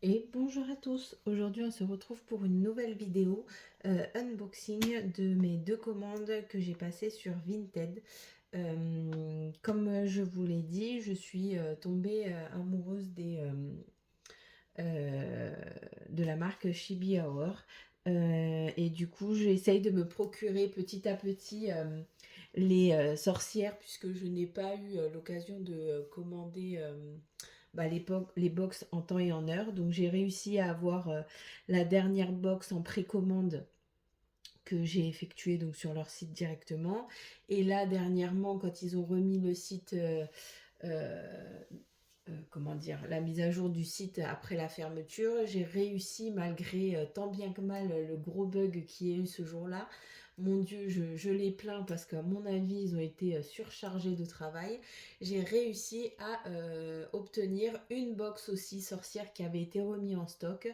Et bonjour à tous, aujourd'hui on se retrouve pour une nouvelle vidéo unboxing de mes deux commandes que j'ai passées sur Vinted. Comme je vous l'ai dit, je suis tombée amoureuse euh, de la marque Chibi Hour. Et du coup j'essaye de me procurer petit à petit les sorcières puisque je n'ai pas eu l'occasion de commander les box en temps et en heure. Donc j'ai réussi à avoir la dernière box en précommande que j'ai effectuée donc sur leur site directement. Et là dernièrement quand ils ont remis le site euh, comment dire, la mise à jour du site après la fermeture, j'ai réussi malgré tant bien que mal le gros bug qui est eu ce jour-là. Mon Dieu, je les plains parce qu'à mon avis, ils ont été surchargés de travail. J'ai réussi à obtenir une box aussi sorcière qui avait été remise en stock.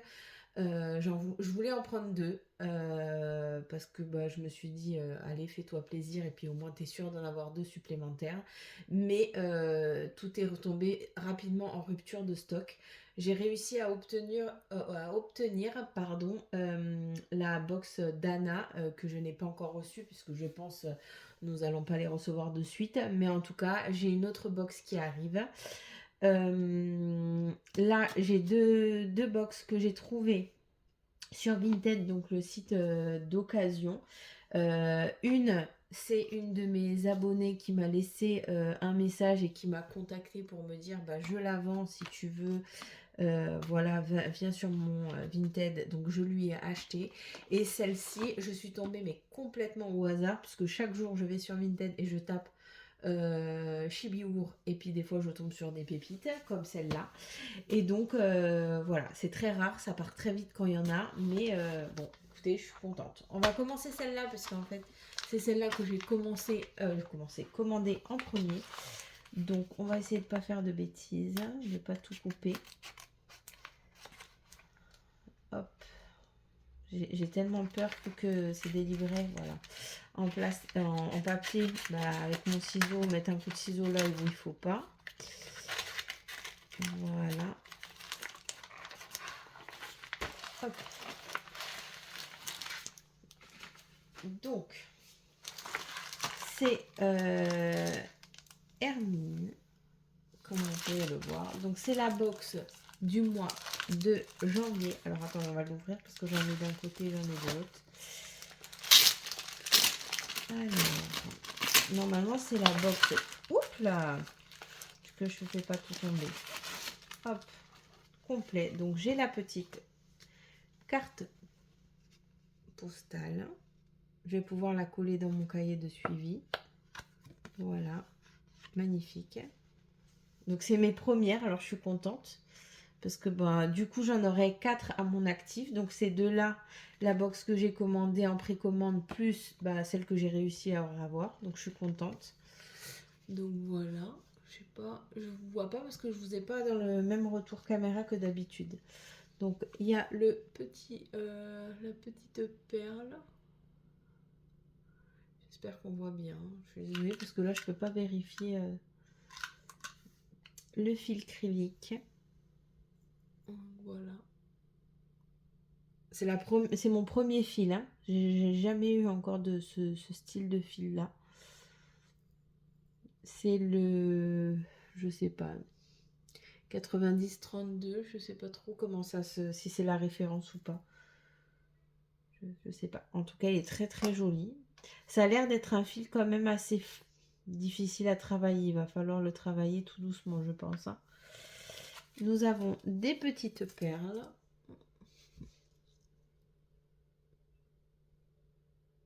Je voulais en prendre deux parce que bah, je me suis dit allez fais-toi plaisir et puis au moins t'es sûr d'en avoir deux supplémentaires, mais tout est retombé rapidement en rupture de stock. J'ai réussi à obtenir pardon, la box d'Anna que je n'ai pas encore reçue puisque je pense nous allons pas les recevoir de suite, mais en tout cas j'ai une autre box qui arrive. Là, j'ai deux box que j'ai trouvées sur Vinted, donc le site d'occasion. C'est une de mes abonnées qui m'a laissé un message et qui m'a contacté pour me dire bah, je la vends si tu veux. Voilà, viens sur mon Vinted. Donc je lui ai acheté. Et celle-ci, je suis tombée mais complètement au hasard puisque chaque jour je vais sur Vinted et je tape Chibihour et puis des fois je tombe sur des pépites comme celle-là. Et donc voilà, c'est très rare, ça part très vite quand il y en a, mais bon, écoutez, je suis contente. On va commencer celle-là parce qu'en fait, c'est celle-là que j'ai commandé en premier. Donc on va essayer de pas faire de bêtises, je vais pas tout couper. Hop, j'ai tellement peur que c'est délivré, voilà. En papier, bah, avec mon ciseau, mettre un coup de ciseau là où il faut pas. Voilà. Hop. Donc, c'est Hermine, comme vous pouvez le voir. Donc c'est la box du mois de janvier. Alors attendez, on va l'ouvrir parce que j'en ai d'un côté, j'en ai de l'autre. Alors, normalement c'est la box. Oups là, que je ne fais pas tout tomber. Hop, complet. Donc j'ai la petite carte postale. Je vais pouvoir la coller dans mon cahier de suivi. Voilà, magnifique. Donc c'est mes premières, alors je suis contente. Parce que bah, du coup j'en aurai 4 à mon actif. Donc c'est de là la box que j'ai commandée en précommande plus bah, celle que j'ai réussi à avoir. Donc je suis contente. Donc voilà. Je sais pas, je vous vois pas parce que je vous ai pas dans le même retour caméra que d'habitude. Donc il y a le petit, la petite perle. J'espère qu'on voit bien. Je suis désolée parce que là je peux pas vérifier le fil acrylique. Voilà. C'est mon premier fil. Hein. J'ai jamais eu encore de ce style de fil là. C'est le, je sais pas, 90-32. Je sais pas trop comment si c'est la référence ou pas. Je sais pas. En tout cas, il est très très joli. Ça a l'air d'être un fil quand même assez difficile à travailler. Il va falloir le travailler tout doucement, je pense. Hein. Nous avons des petites perles.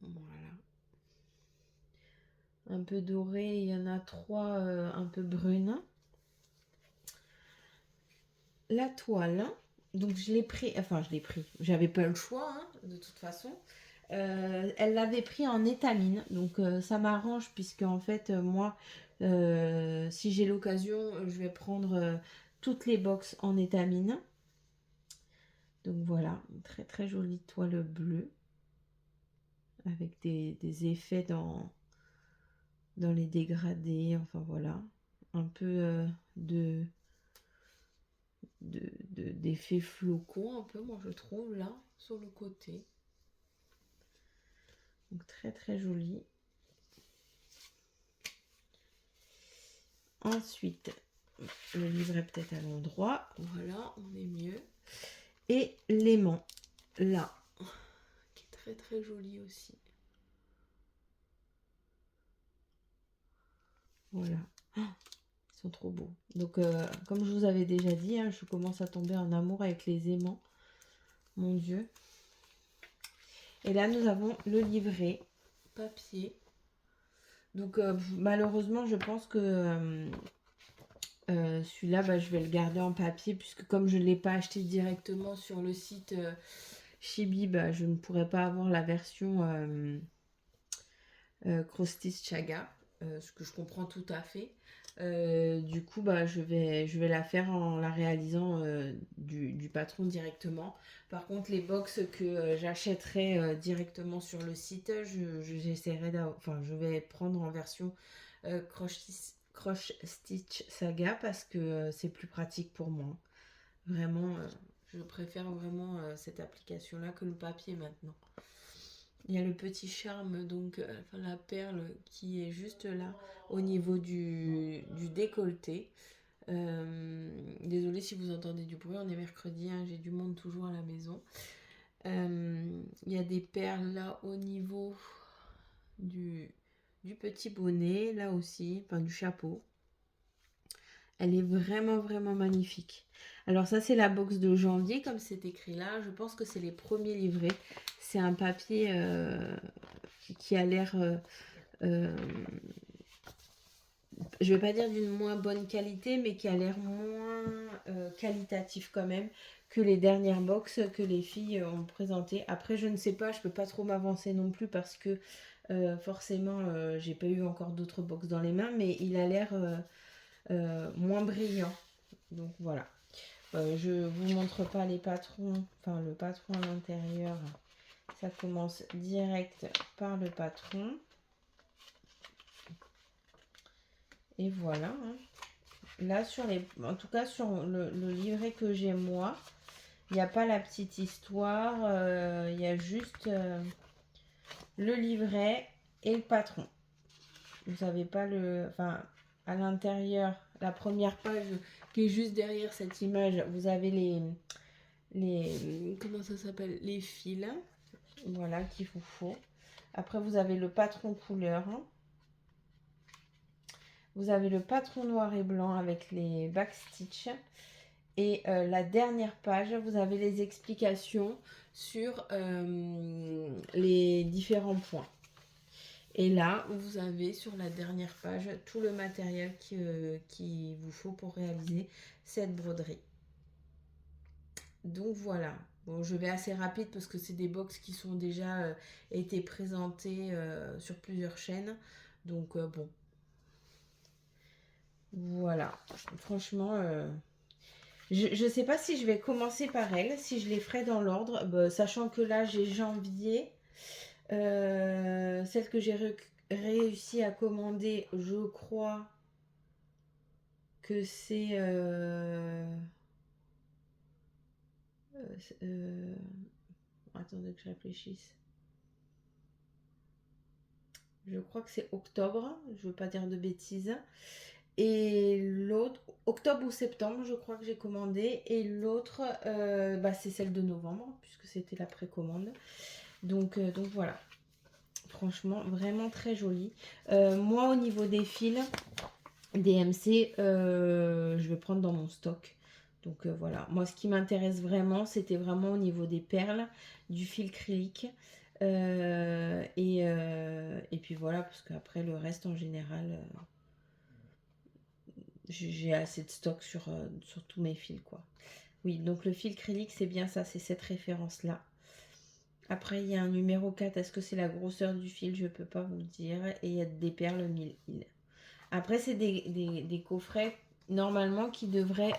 Voilà. Un peu doré, il y en a 3 un peu brunes. La toile, donc je l'ai pris, j'avais pas le choix hein, de toute façon. Elle l'avait pris en étamine, donc ça m'arrange puisque en fait moi, si j'ai l'occasion, je vais prendre toutes les box en étamine. Donc voilà, une très très jolie toile bleue avec des effets dans les dégradés, enfin voilà, un peu d'effet flocon un peu, moi je trouve, là, sur le côté. Donc très très joli. Ensuite, le livret peut-être à l'endroit. Voilà, on est mieux. Et l'aimant, là, qui est très très joli aussi. Voilà. Oh, ils sont trop beaux. Donc, comme je vous avais déjà dit, hein, je commence à tomber en amour avec les aimants. Mon Dieu. Et là, nous avons le livret papier. Donc, malheureusement, je pense que celui-là, bah, je vais le garder en papier puisque comme je ne l'ai pas acheté directement sur le site Chibi, bah, je ne pourrais pas avoir la version Cross Stitch Chaga, ce que je comprends tout à fait. Du coup, bah, je vais la faire en la réalisant du patron directement. Par contre, les box que j'achèterai directement sur le site, j'essaierai enfin, je vais prendre en version Cross Stitch Saga parce que c'est plus pratique pour moi. Vraiment, je préfère vraiment cette application-là que le papier maintenant. Il y a le petit charme, donc enfin, la perle qui est juste là au niveau du décolleté. Désolée si vous entendez du bruit, on est mercredi, hein, j'ai du monde toujours à la maison. Il y a des perles là au niveau du petit bonnet, là aussi, enfin du chapeau. Elle est vraiment vraiment magnifique. Alors ça c'est la box de janvier comme c'est écrit là. Je pense que c'est les premiers livrets. C'est un papier qui a l'air, je vais pas dire d'une moins bonne qualité, mais qui a l'air moins qualitatif quand même que les dernières box que les filles ont présentées. Après je ne sais pas, je peux pas trop m'avancer non plus parce que forcément j'ai pas eu encore d'autres box dans les mains, mais il a l'air moins brillant. Donc voilà. Je vous montre pas les patrons, enfin le patron à l'intérieur. Ça commence direct par le patron. Et voilà. Hein. Là, en tout cas, sur le livret que j'ai moi, il n'y a pas la petite histoire. Il y a juste le livret et le patron. Vous savez pas enfin, à l'intérieur, la première page qui est juste derrière cette image, vous avez comment ça s'appelle, les fils. Voilà, qu'il vous faut. Après, vous avez le patron couleur. Vous avez le patron noir et blanc avec les backstitch. Et la dernière page, vous avez les explications sur les différents points. Et là, vous avez sur la dernière page tout le matériel qu'il vous faut pour réaliser cette broderie. Donc voilà. Bon, je vais assez rapide parce que c'est des box qui sont déjà été présentées sur plusieurs chaînes. Donc bon. Voilà. Franchement, je ne sais pas si je vais commencer par elle, si je les ferai dans l'ordre, sachant que là j'ai janvier. Celle que j'ai réussi à commander, je crois que c'est... attendez que je réfléchisse. Je crois que c'est octobre, je veux pas dire de bêtises. Et l'autre, octobre ou septembre, je crois que j'ai commandé. Et l'autre, c'est celle de novembre, puisque c'était la précommande. Donc voilà. Franchement, vraiment très joli. Moi, au niveau des fils DMC, je vais prendre dans mon stock. Donc voilà. Moi, ce qui m'intéresse vraiment, c'était vraiment au niveau des perles, du fil acrylique. Et puis voilà, parce qu'après, le reste, en général, j'ai assez de stock sur tous mes fils, quoi. Oui, donc le fil acrylique, c'est bien ça, c'est cette référence-là. Après, il y a un numéro 4. Est-ce que c'est la grosseur du fil? Je ne peux pas vous le dire. Et il y a des perles 1000 îles. Après, c'est des coffrets, normalement, qui devraient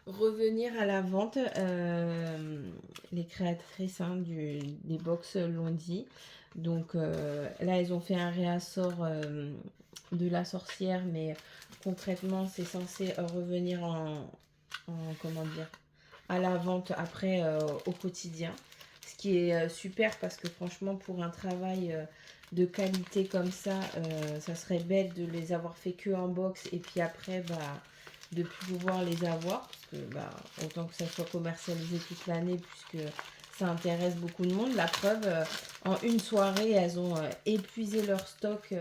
revenir à la vente. Les créatrices des box l'ont dit. Donc là, elles ont fait un réassort de la sorcière. Mais concrètement, c'est censé revenir comment dire, à la vente après au quotidien. Ce qui est super parce que franchement, pour un travail de qualité comme ça serait bête de les avoir fait que en box et puis après, bah, de pouvoir les avoir. Parce que, bah, autant que ça soit commercialisé toute l'année puisque ça intéresse beaucoup de monde. La preuve, en une soirée, elles ont épuisé leur stock.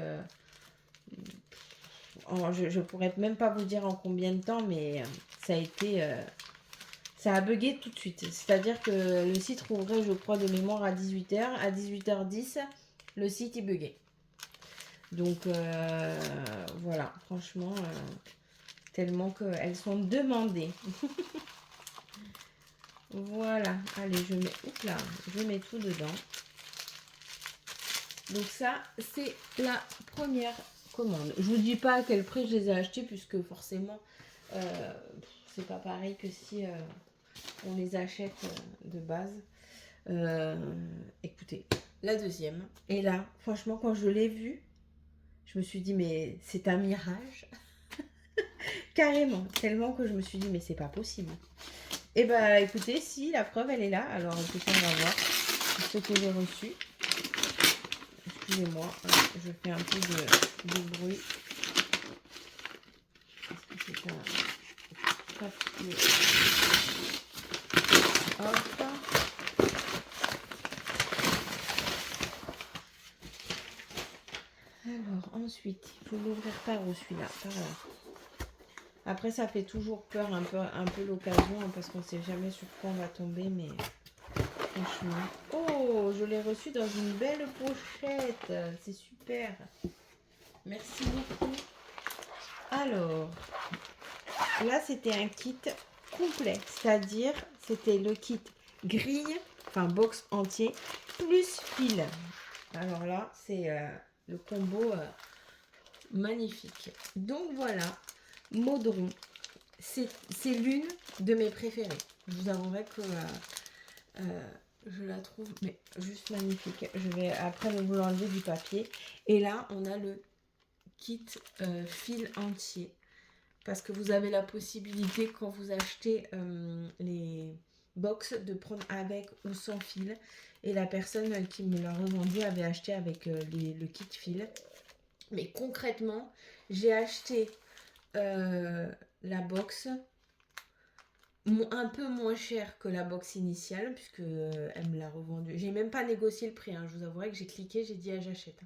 Je pourrais même pas vous dire en combien de temps, mais ça a été... ça a bugué tout de suite. C'est-à-dire que le site rouvrait, je crois, de mémoire à 18h. À 18h10, le site est bugué. Donc, voilà. Franchement, tellement qu'elles sont demandées. Voilà. Allez, oups là, je mets tout dedans. Donc ça, c'est la première commande. Je vous dis pas à quel prix je les ai achetés, puisque forcément, c'est pas pareil que si on les achète de base. Écoutez, la deuxième. Et là, franchement, quand je l'ai vue, je me suis dit, mais c'est un mirage. Carrément. Tellement que je me suis dit, mais c'est pas possible. Et bah, écoutez, si, la preuve, elle est là. Alors, écoutez, on va voir ce que j'ai reçu. Excusez-moi, je fais un peu de bruit. Est-ce que c'est un papier? Hop. Alors, ensuite, il faut l'ouvrir par où celui-là? Par là. Après, ça fait toujours peur un peu l'occasion, hein, parce qu'on ne sait jamais sur quoi on va tomber, mais franchement... Oh, je l'ai reçu dans une belle pochette. C'est super. Merci beaucoup. Alors, là, c'était un kit complet, c'est-à-dire, c'était le kit grille, enfin box entier, plus fil. Alors là, c'est le combo magnifique. Donc voilà, Modron, c'est l'une de mes préférées. Je vous avouerai que je la trouve mais juste magnifique. Je vais après vous l'enlever du papier. Et là, on a le kit fil entier. Parce que vous avez la possibilité, quand vous achetez les box, de prendre avec ou sans fil. Et la personne qui me l'a revendu avait acheté avec le kit fil. Mais concrètement, j'ai acheté la box un peu moins cher que la box initiale, puisque elle me l'a revendue. J'ai même pas négocié le prix, hein. Je vous avouerai que j'ai cliqué, j'ai dit ah, j'achète.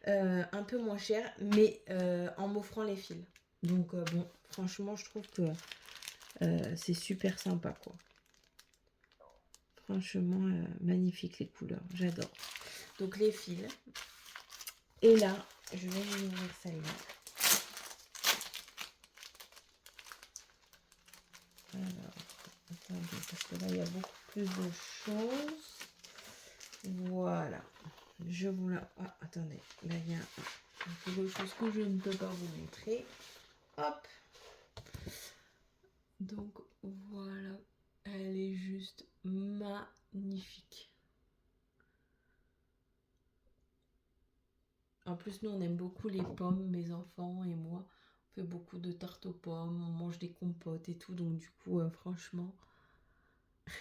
Un peu moins cher, mais en m'offrant les fils. Donc bon, franchement, je trouve que c'est super sympa, quoi. Franchement, magnifique les couleurs, j'adore. Donc les fils. Et là, je vais vous ouvrir celle-là. Alors, attendez, parce que là, il y a beaucoup plus de choses. Voilà. Je vous la... Ah, attendez. Là, il y a quelque chose que je ne peux pas vous montrer. Hop. Donc, voilà. Elle est juste magnifique. En plus, nous, on aime beaucoup les pommes, mes enfants et moi. On fait beaucoup de tartes aux pommes, on mange des compotes et tout. Donc, du coup, franchement,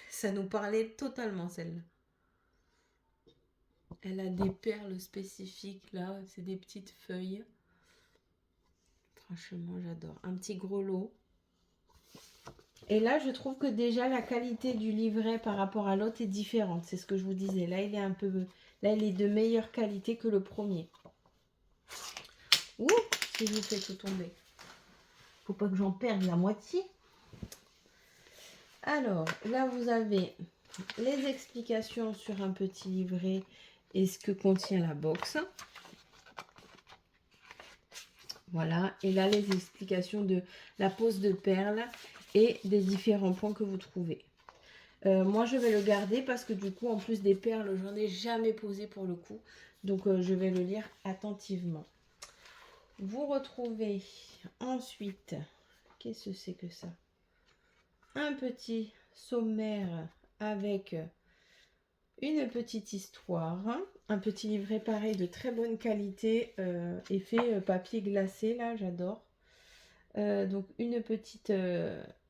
ça nous parlait totalement, celle-là. Elle a des perles spécifiques, là. C'est des petites feuilles. Franchement, j'adore. Un petit gros lot. Et là, je trouve que déjà, la qualité du livret par rapport à l'autre est différente. C'est ce que je vous disais. Là, il est un peu... Là, il est de meilleure qualité que le premier. Ouh, si je vous fais tout tomber. Faut pas que j'en perde la moitié. Alors, là, vous avez les explications sur un petit livret et ce que contient la box. Voilà. Et là, les explications de la pose de perles et des différents points que vous trouvez. Moi, je vais le garder parce que du coup, en plus des perles, j'en ai jamais posé pour le coup. Donc, je vais le lire attentivement. Vous retrouvez ensuite, qu'est-ce que c'est que ça? Un petit sommaire avec une petite histoire, un petit livret pareil de très bonne qualité, effet papier glacé, là, j'adore. Donc une petite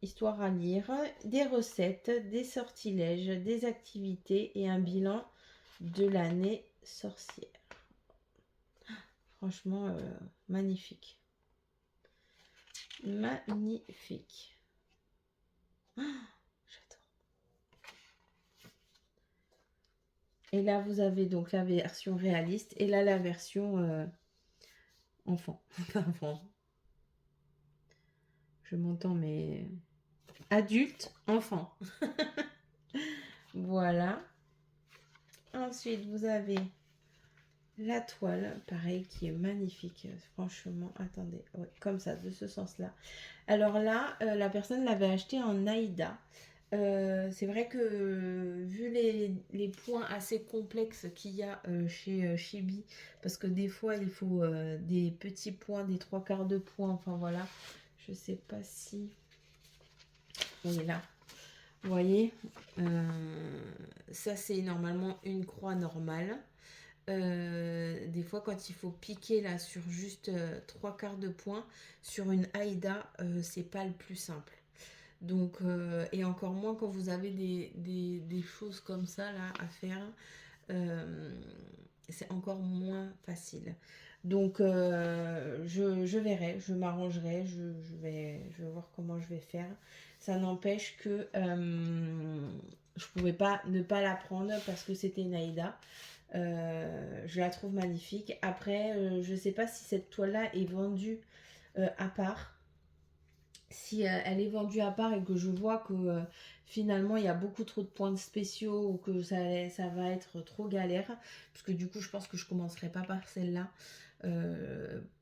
histoire à lire, des recettes, des sortilèges, des activités et un bilan de l'année sorcière. Franchement, magnifique. Magnifique. Ah, j'adore. Et là, vous avez donc la version réaliste et là, la version enfant. Enfant. Je m'entends, mais adulte, enfant. Voilà. Ensuite, vous avez la toile, pareil, qui est magnifique. Franchement, attendez, ouais, comme ça, de ce sens-là. Alors là, la personne l'avait acheté en Aïda. C'est vrai que vu les points assez complexes qu'il y a chez Chibi, parce que des fois il faut des petits points, des 3/4 de points, enfin voilà. Je sais pas si... Oui, là. Vous voyez, ça c'est normalement une croix normale. Des fois quand il faut piquer là sur juste 3/4 de point sur une Aïda, c'est pas le plus simple. Donc et encore moins quand vous avez des choses comme ça là à faire, c'est encore moins facile. Donc je verrai, je m'arrangerai, je vais voir comment je vais faire. Ça n'empêche que je pouvais pas ne pas la prendre parce que c'était une Aïda. Je la trouve magnifique. Après, je sais pas si cette toile-là est vendue à part. Si elle est vendue à part et que je vois que finalement il y a beaucoup trop de points spéciaux ou que ça va être trop galère, parce que du coup je pense que je commencerai pas par celle-là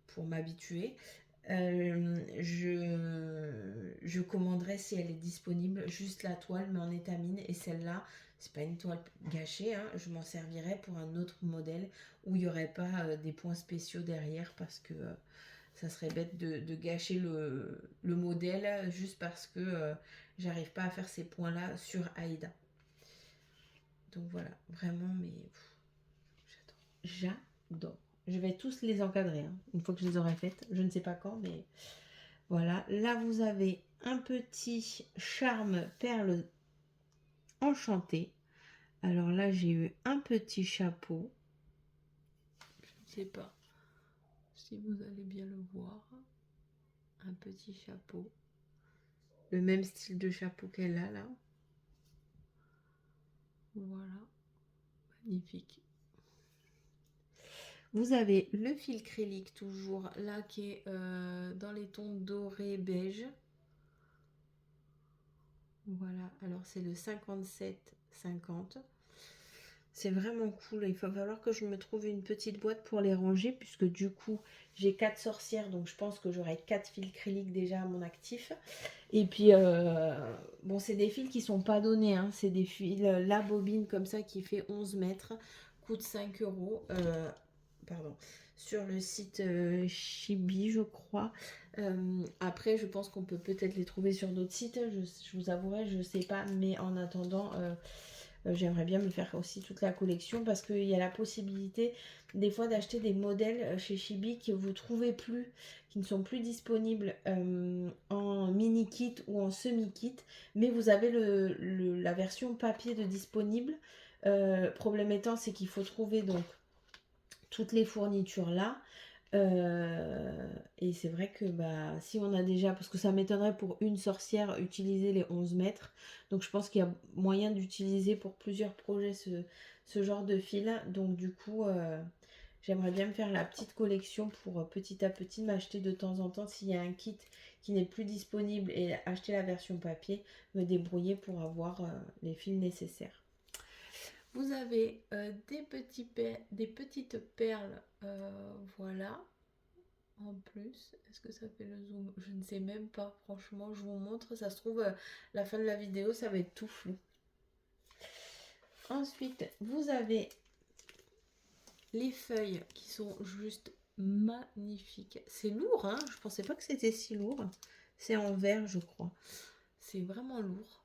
pour m'habituer. Je commanderai si elle est disponible juste la toile mais en étamine, et celle-là c'est pas une toile gâchée, hein, je m'en servirai pour un autre modèle où il n'y aurait pas des points spéciaux derrière, parce que ça serait bête de gâcher le modèle juste parce que j'arrive pas à faire ces points là sur Aïda. Donc voilà, vraiment, mais j'adore. J'adore. Je vais tous les encadrer hein, une fois que je les aurai faites. Je ne sais pas quand, mais voilà. Là, vous avez un petit charme perle enchantée. Alors là, j'ai eu un petit chapeau. Je ne sais pas si vous allez bien le voir. Un petit chapeau. Le même style de chapeau qu'elle a là. Voilà. Magnifique. Vous avez le fil acrylique toujours là qui est dans les tons doré beige. Voilà, alors c'est le 57,50. C'est vraiment cool. Il va falloir que je me trouve une petite boîte pour les ranger, puisque du coup j'ai 4 sorcières, donc je pense que j'aurai 4 fils acryliques déjà à mon actif. Et puis bon, c'est des fils qui sont pas donnés, hein. C'est des fils, la bobine comme ça qui fait 11 mètres, coûte 5 euros. Pardon, sur le site Chibi, je crois. Après, je pense qu'on peut peut-être les trouver sur d'autres sites. Je vous avouerai, je sais pas, mais en attendant, j'aimerais bien me faire aussi toute la collection, parce qu'il y a la possibilité des fois d'acheter des modèles chez Chibi que vous trouvez plus, qui ne sont plus disponibles en mini kit ou en semi kit, mais vous avez la version papier de disponible. Problème étant, c'est qu'il faut trouver donc toutes les fournitures là. Et c'est vrai que bah, si on a déjà, parce que ça m'étonnerait pour une sorcière utiliser les 11 mètres, donc je pense qu'il y a moyen d'utiliser pour plusieurs projets ce genre de fil. Donc du coup, j'aimerais bien me faire la petite collection pour petit à petit m'acheter de temps en temps, s'il y a un kit qui n'est plus disponible, et acheter la version papier, me débrouiller pour avoir les fils nécessaires. Vous avez des petites perles, voilà, en plus. Est-ce que ça fait le zoom? Je ne sais même pas, franchement, je vous montre. Ça se trouve, la fin de la vidéo, ça va être tout flou. Ensuite, vous avez les feuilles qui sont juste magnifiques. C'est lourd, hein? Je pensais pas que c'était si lourd. C'est en verre, je crois. C'est vraiment lourd.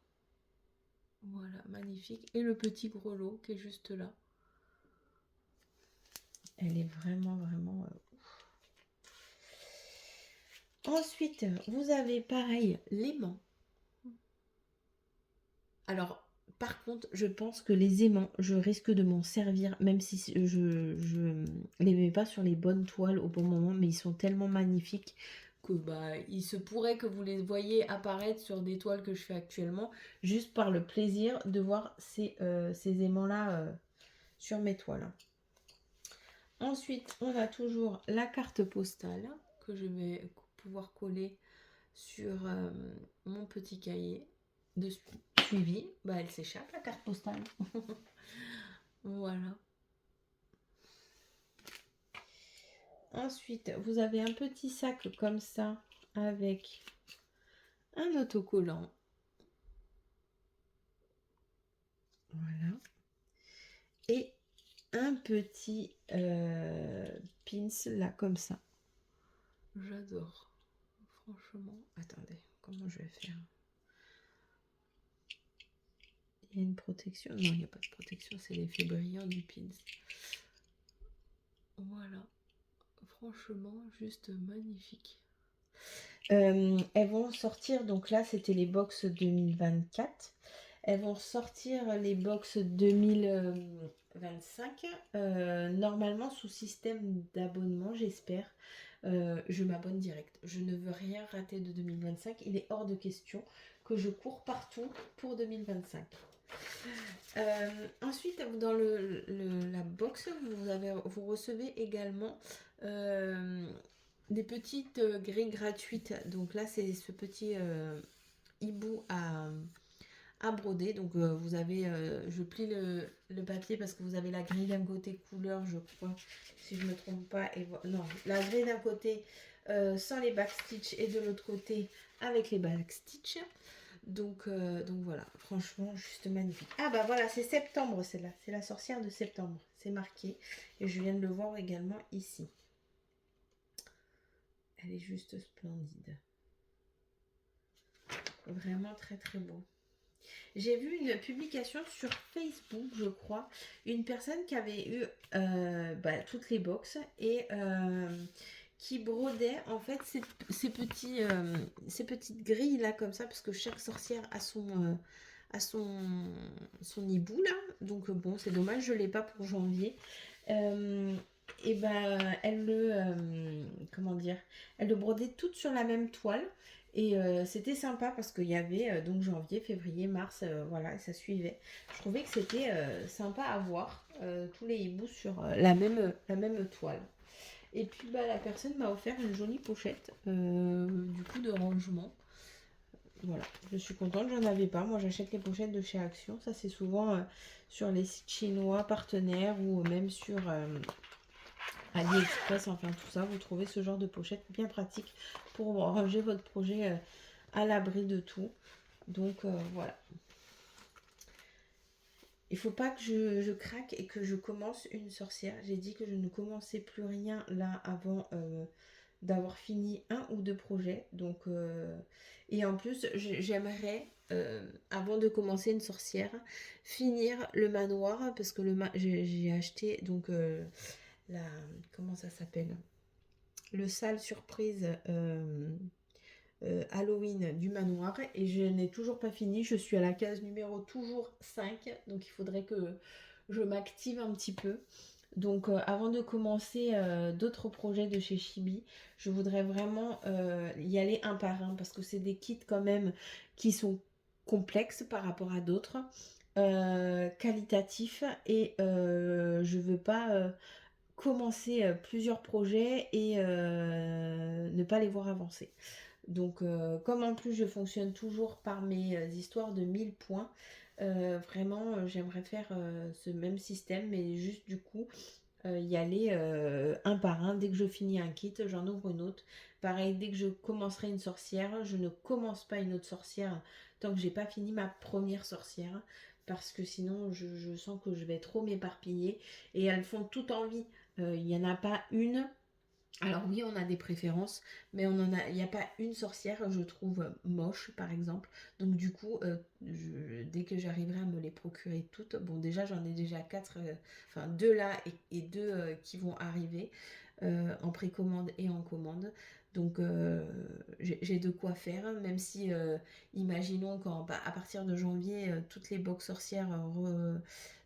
Voilà, magnifique. Et le petit grelot qui est juste là. Elle est vraiment, vraiment... Ensuite, vous avez pareil l'aimant. Alors, par contre, je pense que les aimants, je risque de m'en servir, même si je les mets pas sur les bonnes toiles au bon moment, mais ils sont tellement magnifiques que il se pourrait que vous les voyez apparaître sur des toiles que je fais actuellement, juste par le plaisir de voir ces aimants-là sur mes toiles. Ensuite, on a toujours la carte postale que je vais pouvoir coller sur mon petit cahier de suivi. Elle s'échappe, la carte postale. Voilà. Ensuite, vous avez un petit sac comme ça avec un autocollant. Voilà. Et un petit pins là comme ça. J'adore. Franchement. Attendez, comment je vais faire? Il y a une protection? Non, il n'y a pas de protection, c'est l'effet brillant du pins. Voilà. Franchement, juste magnifique. Elles vont sortir, donc là c'était les box 2024. Elles vont sortir les box 2025, normalement sous système d'abonnement, j'espère. Je m'abonne direct. Je ne veux rien rater de 2025. Il est hors de question que je cours partout pour 2025. Ensuite, dans la box, vous recevez également des petites grilles gratuites. Donc là, c'est ce petit hibou à broder. Donc vous avez, je plie le papier parce que vous avez la grille d'un côté couleur, je crois, si je ne me trompe pas. Et non, la grille d'un côté sans les backstitch et de l'autre côté avec les backstitch. Donc voilà, franchement, juste magnifique. Ah bah voilà, c'est septembre celle-là. C'est la sorcière de septembre. C'est marqué. Et je viens de le voir également ici. Elle est juste splendide. Vraiment très très beau. J'ai vu une publication sur Facebook, je crois. Une personne qui avait eu toutes les box et qui brodait en fait ces petites grilles là comme ça, parce que chaque sorcière a son hibou là. Donc bon, c'est dommage, je l'ai pas pour janvier. Et elle le brodait toutes sur la même toile. Et c'était sympa parce qu'il y avait donc janvier, février, mars, voilà, et ça suivait. Je trouvais que c'était sympa à voir, tous les hiboux sur la même toile. Et puis la personne m'a offert une jolie pochette, du coup de rangement. Voilà, je suis contente, j'en avais pas. Moi j'achète les pochettes de chez Action, ça c'est souvent sur les sites chinois partenaires ou même sur AliExpress, enfin tout ça, vous trouvez ce genre de pochette bien pratique pour ranger votre projet à l'abri de tout. Donc voilà. Il faut pas que je craque et que je commence une sorcière. J'ai dit que je ne commençais plus rien là avant d'avoir fini un ou deux projets. Donc et en plus j'aimerais avant de commencer une sorcière finir le manoir parce que j'ai acheté donc comment ça s'appelle, le salle surprise Halloween du manoir et je n'ai toujours pas fini. Je suis à la case numéro toujours 5, donc il faudrait que je m'active un petit peu. Donc avant de commencer d'autres projets de chez Chibi, je voudrais vraiment y aller un par un parce que c'est des kits quand même qui sont complexes par rapport à d'autres, qualitatifs, et je veux pas commencer plusieurs projets et ne pas les voir avancer. Donc comme en plus je fonctionne toujours par mes histoires de 1000 points, vraiment j'aimerais faire ce même système, mais juste du coup y aller un par un. Dès que je finis un kit, j'en ouvre une autre. Pareil, dès que je commencerai une sorcière, je ne commence pas une autre sorcière tant que j'ai pas fini ma première sorcière, parce que sinon je sens que je vais trop m'éparpiller et elles font toutes envie. Il n'y en a pas une. Alors oui, on a des préférences, mais il n'y a pas une sorcière que je trouve moche, par exemple. Donc du coup, dès que j'arriverai à me les procurer toutes, bon déjà j'en ai déjà 4, enfin 2 là et 2 qui vont arriver en précommande et en commande. Donc j'ai de quoi faire, hein, même si, imaginons à partir de janvier, toutes les box sorcières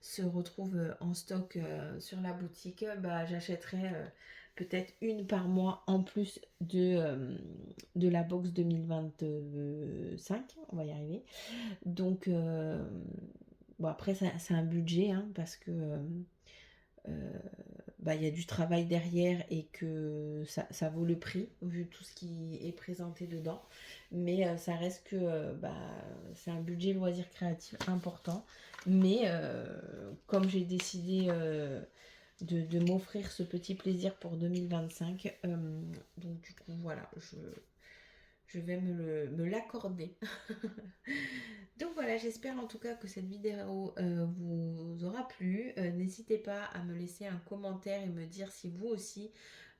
se retrouvent en stock sur la boutique, bah, j'achèterai peut-être une par mois en plus de la box 2025, on va y arriver. Donc, bon, après, c'est un budget, hein, parce que euh, bah, y a du travail derrière et que ça vaut le prix, vu tout ce qui est présenté dedans. Mais ça reste que bah, c'est un budget loisir créatif important. Mais comme j'ai décidé de m'offrir ce petit plaisir pour 2025, donc du coup, voilà, je vais me l'accorder. Donc voilà, j'espère en tout cas que cette vidéo vous aura plu. N'hésitez pas à me laisser un commentaire et me dire si vous aussi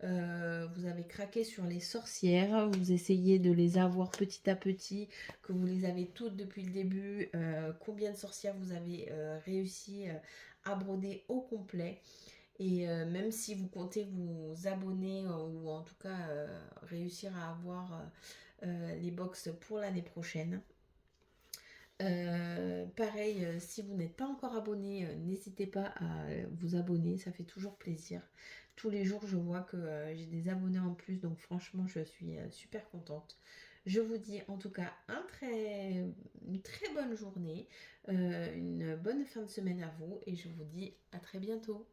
vous avez craqué sur les sorcières, vous essayez de les avoir petit à petit, que vous les avez toutes depuis le début, combien de sorcières vous avez réussi à broder au complet. Et même si vous comptez vous abonner ou en tout cas réussir à avoir les box pour l'année prochaine. Pareil, si vous n'êtes pas encore abonné, n'hésitez pas à vous abonner, ça fait toujours plaisir. Tous les jours, je vois que j'ai des abonnés en plus, donc franchement, je suis super contente. Je vous dis en tout cas une très bonne journée, une bonne fin de semaine à vous et je vous dis à très bientôt.